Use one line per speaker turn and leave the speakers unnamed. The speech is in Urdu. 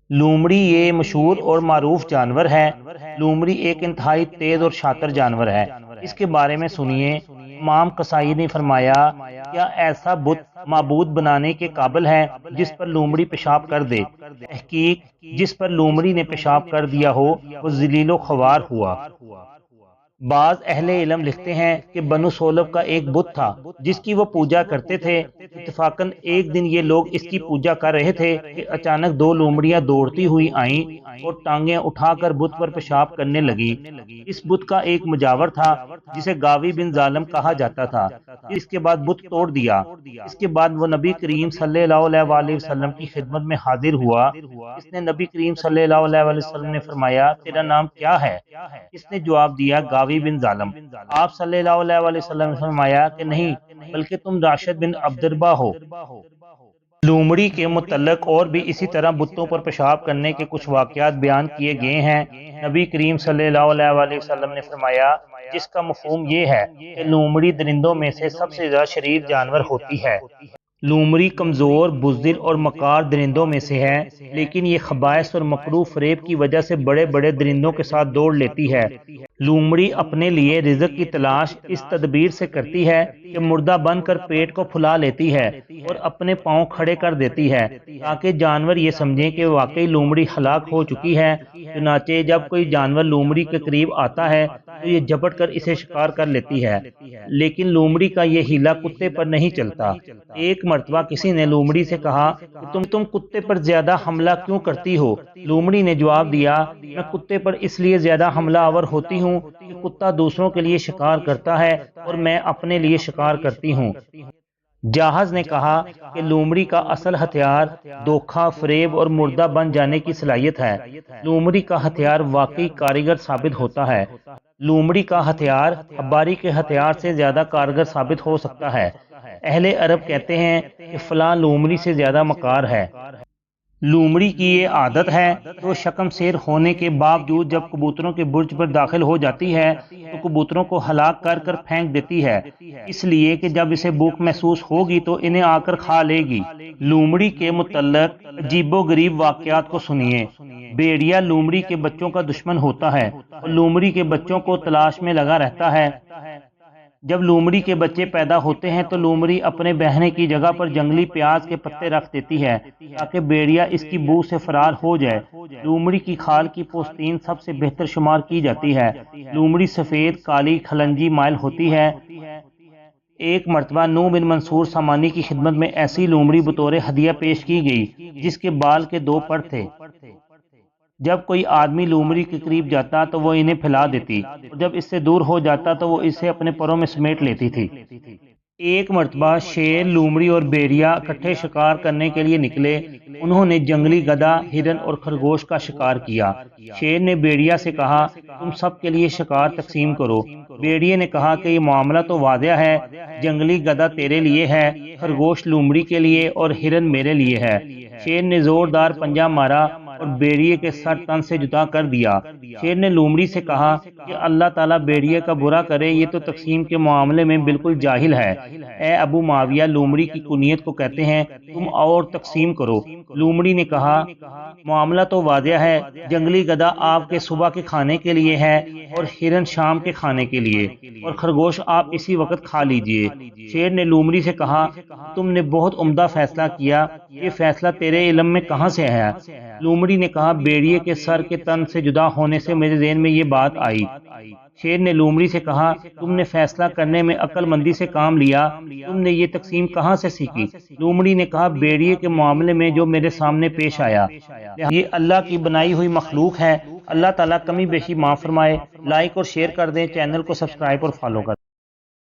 لومڑی یہ مشہور اور معروف جانور ہے۔ لومڑی ایک انتہائی تیز اور شاطر جانور ہے۔ اس کے بارے میں سنیے، امام قصائی نے فرمایا، کیا ایسا بت معبود بنانے کے قابل ہے جس پر لومڑی پیشاب کر دے؟ تحقیق، جس پر لومڑی نے پیشاب کر دیا ہو وہ ذلیل و خوار ہوا۔ بعض اہل علم لکھتے ہیں کہ بنو سولب کا ایک بت تھا جس کی وہ پوجا کرتے تھے۔ اتفاقاً ایک دن یہ لوگ اس کی پوجا کر رہے تھے کہ اچانک دو لومڑیاں دوڑتی ہوئی آئیں اور ٹانگیں اٹھا کر بت پر پیشاب کرنے لگی۔ اس بت کا ایک مجاور تھا جسے گاوی بن ظالم کہا جاتا تھا۔ اس کے بعد بت توڑ دیا۔ اس کے بعد وہ نبی کریم صلی اللہ علیہ وآلہ وسلم کی خدمت میں حاضر ہوا۔ اس نے نبی کریم صلی اللہ علیہ وآلہ وسلم نے فرمایا، تیرا نام کیا ہے؟ اس نے جواب دیا، گاوی بن ظالم۔ آپ صلی اللہ علیہ وآلہ وسلم نے فرمایا کہ نہیں، بلکہ تم راشد بن عبدربہ ہو۔ لومڑی کے متعلق اور بھی اسی طرح بتوں پر پیشاب کرنے کے کچھ واقعات بیان کیے گئے ہیں۔ نبی کریم صلی اللہ علیہ وآلہ وسلم نے فرمایا، جس کا مفہوم یہ ہے کہ لومڑی درندوں میں سے سب سے زیادہ شریر جانور ہوتی ہے۔ لومڑی کمزور، بزدل اور مکار درندوں میں سے ہے، لیکن یہ خبائث اور مکروہ فریب کی وجہ سے بڑے بڑے درندوں کے ساتھ دوڑ لیتی ہے۔ لومڑی اپنے لیے رزق کی تلاش اس تدبیر سے کرتی ہے کہ مردہ بن کر پیٹ کو پھلا لیتی ہے اور اپنے پاؤں کھڑے کر دیتی ہے تاکہ جانور یہ سمجھیں کہ واقعی لومڑی ہلاک ہو چکی ہے۔ چنانچہ جب کوئی جانور لومڑی کے قریب آتا ہے تو یہ جھپٹ کر اسے شکار کر لیتی ہے، لیکن لومڑی کا یہ ہیلا کتے پر نہیں چلتا۔ ایک مرتبہ کسی نے لومڑی سے کہا کہ تم کتے پر زیادہ حملہ کیوں کرتی ہو؟ لومڑی نے جواب دیا، میں کتے پر اس لیے زیادہ حملہ آور ہوتی ہوں کہ کتا دوسروں کے لیے شکار کرتا ہے اور میں اپنے لیے شکار کرتی ہوں۔ جاہز نے کہا کہ لومڑی کا اصل ہتھیار دھوکہ، فریب اور مردہ بن جانے کی صلاحیت ہے۔ لومڑی کا ہتھیار واقعی کارگر ثابت ہوتا ہے۔ لومڑی کا ہتھیار حباری کے ہتھیار سے زیادہ کارگر ثابت ہو سکتا ہے۔ اہل عرب کہتے ہیں کہ فلاں لومڑی سے زیادہ مکار ہے۔ لومڑی کی یہ عادت ہے کہ وہ شکم سیر ہونے کے باوجود جب کبوتروں کے برج پر داخل ہو جاتی ہے تو کبوتروں کو ہلاک کر کر پھینک دیتی ہے، اس لیے کہ جب اسے بھوک محسوس ہوگی تو انہیں آ کر کھا لے گی۔ لومڑی کے متعلق عجیب و غریب واقعات کو سنیے۔ بھیڑیا لومڑی کے بچوں کا دشمن ہوتا ہے اور لومڑی کے بچوں کو تلاش میں لگا رہتا ہے۔ جب لومڑی کے بچے پیدا ہوتے ہیں تو لومڑی اپنے بیٹھنے کی جگہ پر جنگلی پیاز کے پتے رکھ دیتی ہے تاکہ بھیڑیا اس کی بو سے فرار ہو جائے۔ لومڑی کی کھال کی پوستین سب سے بہتر شمار کی جاتی ہے۔ لومڑی سفید، کالی، کھلنجی مائل ہوتی ہے۔ ایک مرتبہ نوح بن منصور سامانی کی خدمت میں ایسی لومڑی بطور ہدیہ پیش کی گئی جس کے بال کے 2 پر تھے۔ جب کوئی آدمی لومڑی کے قریب جاتا تو وہ انہیں پھیلا دیتی اور جب اس سے دور ہو جاتا تو وہ اسے اپنے پروں میں سمیٹ لیتی تھی۔ ایک مرتبہ شیر، لومڑی اور بھیڑیا اکٹھے شکار کرنے کے لیے نکلے۔ انہوں نے جنگلی گدھا، ہرن اور خرگوش کا شکار کیا۔ شیر نے بھیڑیا سے کہا، تم سب کے لیے شکار تقسیم کرو۔ بھیڑیے نے کہا کہ یہ معاملہ تو واضح ہے، جنگلی گدھا تیرے لیے ہے، خرگوش لومڑی کے لیے اور ہرن میرے لیے ہے۔ شیر نے زوردار پنجہ مارا اور بھیڑیے کے سر تن سے جدا کر دیا۔ شیر نے لومڑی سے کہا کہ اللہ تعالیٰ بھیڑیے کا برا کرے، یہ تو تقسیم کے معاملے میں بالکل جاہل ہے۔ اے ابو معاویہ، لومڑی کی کنیت کو کہتے ہیں، تم اور تقسیم کرو۔ لومڑی نے کہا، معاملہ تو واضح ہے، جنگلی گدھا آپ کے صبح کے کھانے کے لیے ہے اور ہرن شام کے کھانے کے لیے، اور خرگوش آپ اسی وقت کھا لیجئے۔ شیر نے لومڑی سے کہا، تم نے بہت عمدہ فیصلہ کیا، یہ فیصلہ تیرے علم میں کہاں سے ہے؟ لومڑی نے کہا، بھیڑیے کے سر کے تن سے جدا ہونے سے میرے ذہن میں یہ بات آئی۔ شیر نے لومڑی سے کہا، تم نے فیصلہ کرنے میں عقل مندی سے کام لیا، تم نے یہ تقسیم کہاں سے سیکھی؟ لومڑی نے کہا، بھیڑیے کے معاملے میں جو میرے سامنے پیش آیا۔ یہ اللہ کی بنائی ہوئی مخلوق ہے، اللہ تعالیٰ کمی بیشی معاف فرمائے۔ لائک اور شیئر کر دیں، چینل کو سبسکرائب اور فالو کر دیں۔